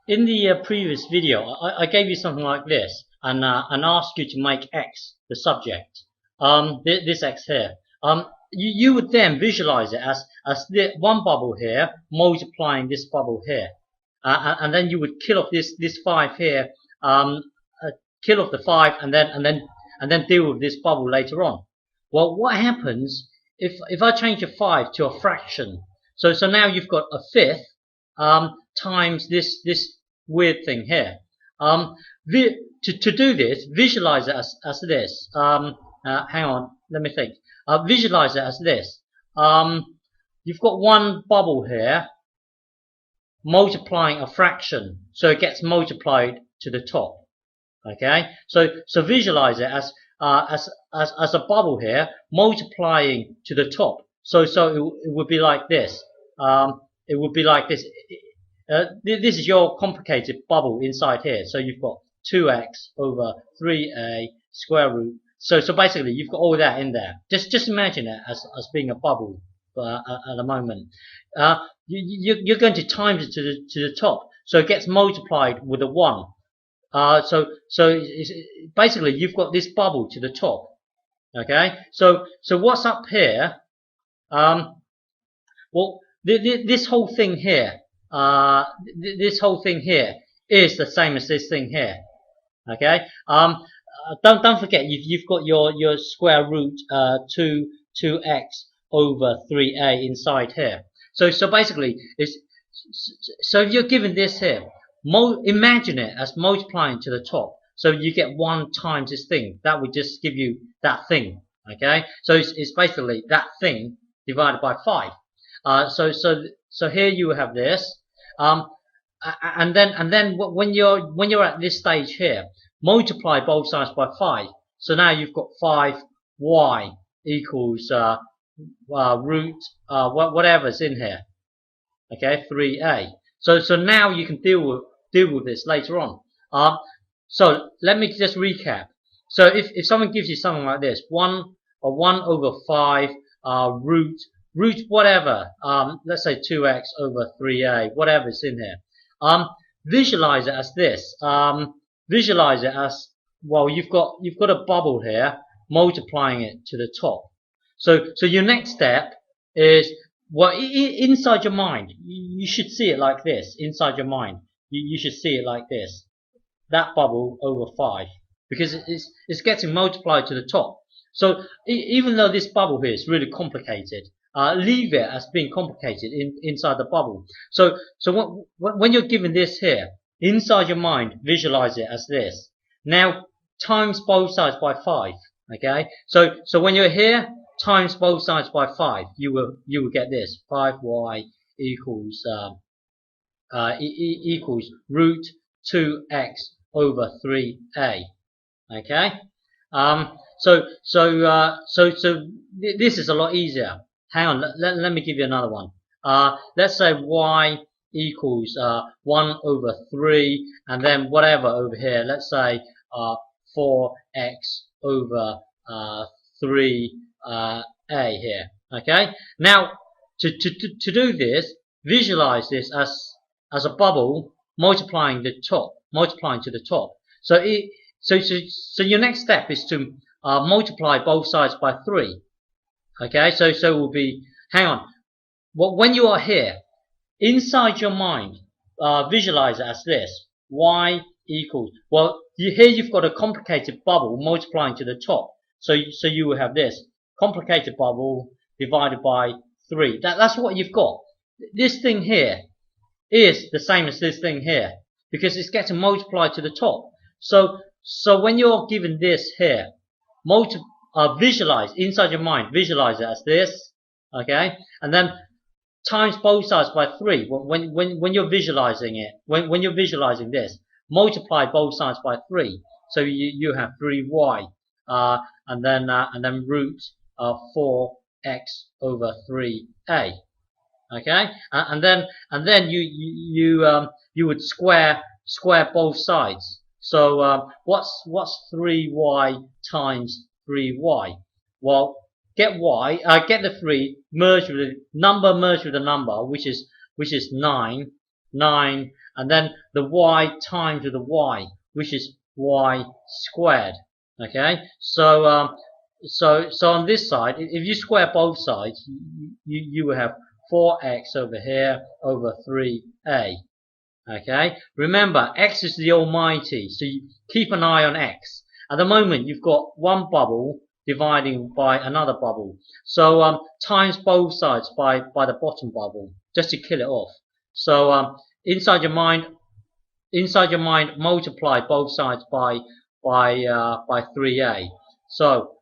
In the previous video, I gave you something like this and asked you to make X the subject. This X here. You would then visualize it as the one bubble here multiplying this bubble here, and then you would kill off this 5 here, kill off the 5, and then deal with this bubble later on. Well, what happens if I change a 5 to a fraction? So now you've got a fifth times this weird thing here. To do this, visualize it as this. Hang on, let me think. Visualize it as this. You've got one bubble here multiplying a fraction, so it gets multiplied to the top. Okay, so visualize it as a bubble here multiplying to the top. So it would be like this. It would be like this. This is your complicated bubble inside here. So you've got 2x over 3a square root. So basically you've got all that in there. Just imagine it as being a bubble at the moment. You're going to times it to the top. So it gets multiplied with a 1. So basically you've got this bubble to the top. Okay. So what's up here? Well, this whole thing here. This whole thing here is the same as this thing here. Okay. Don't forget you've got your square root 2x over 3a inside here. So basically so if you're given this here, imagine it as multiplying to the top. So you get 1 times this thing. That would just give you that thing. Okay. So it's basically that thing divided by 5. So here you have this, and then when you're at this stage here, multiply both sides by 5. So now you've got 5y equals root whatever's in here. Okay, 3a. So now you can deal with this later on. So let me just recap. So if someone gives you something like this, 1 over 5 root whatever, let's say 2x over 3a, whatever's in here. Visualize it as this. Visualize it as, well, you've got a bubble here multiplying it to the top. So your next step is, well, inside your mind, you should see it like this. Inside your mind, you should see it like this. That bubble over 5, because it's getting multiplied to the top. So even though this bubble here is really complicated, leave it as being complicated inside the bubble. So when you're given this here, inside your mind, visualize it as this. Now times both sides by 5. Okay. So when you're here, times both sides by 5. You will get this. 5y equals equals root 2x over 3a. Okay. So this is a lot easier. Hang on, let me give you another one. Let's say y equals 1 over 3, and then whatever over here. Let's say 4x over 3a here. Okay. Now to do this, visualize this as a bubble multiplying to the top. So your next step is to multiply both sides by 3. Okay, so it will be, hang on, when you are here, inside your mind, visualize it as this. Y equals, well, here you've got a complicated bubble multiplying to the top. So you will have this complicated bubble divided by 3. That's what you've got. This thing here is the same as this thing here, because it's getting multiplied to the top. So when you're given this here, visualize inside your mind, visualize it as this. Okay, and then times both sides by 3. When you're visualizing it, when you're visualizing this, multiply both sides by 3. So you have 3y, and then root 4x over 3a. Okay, and then you would square both sides. So what's 3y times 3y? Well, get the 3, merge with the number, which is 9, 9, and then the y times with the y, which is y squared. Okay, so so on this side, if you square both sides, you will have 4x over here over 3a. Okay, remember x is the almighty, so you keep an eye on x. At the moment, you've got one bubble dividing by another bubble, so times both sides by the bottom bubble just to kill it off. So inside your mind, multiply both sides by 3a. So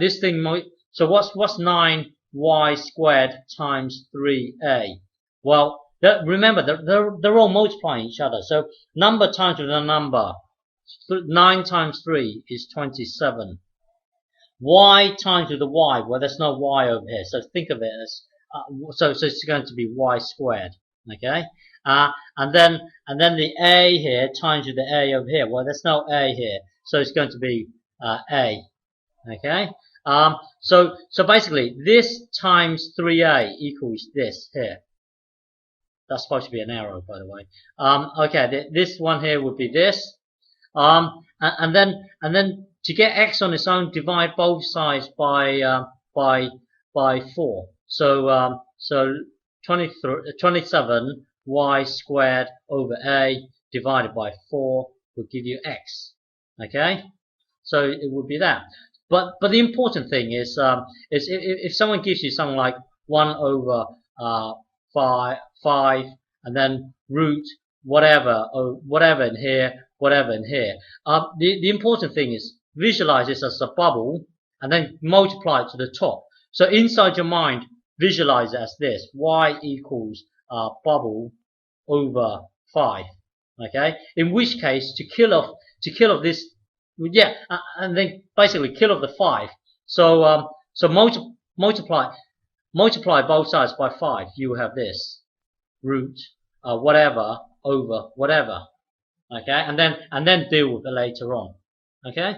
this thing, so what's 9y squared times 3a? Well, remember they're all multiplying each other. So number times with a number. 9 times 3 is 27. Y times with a y. Well, there's no y over here, so think of it as so it's going to be y squared. Okay, and then the a here times with the a over here. Well, there's no a here, so it's going to be a. Okay, so basically this times 3a equals this here. That's supposed to be an arrow, by the way. Okay, this one here would be this. And then to get x on its own, divide both sides by 4. So 27 y squared over a divided by 4 will give you x. Okay, so it would be that. But the important thing is if someone gives you something like 1 over 5 and then root whatever in here, whatever in here. The important thing is visualize this as a bubble and then multiply it to the top. So inside your mind, visualize it as this: y equals bubble over 5. Okay. In which case, to kill off this, yeah, and then basically kill off the 5. So multiply both sides by 5. You will have this root whatever over whatever. Okay, and then deal with it later on. Okay.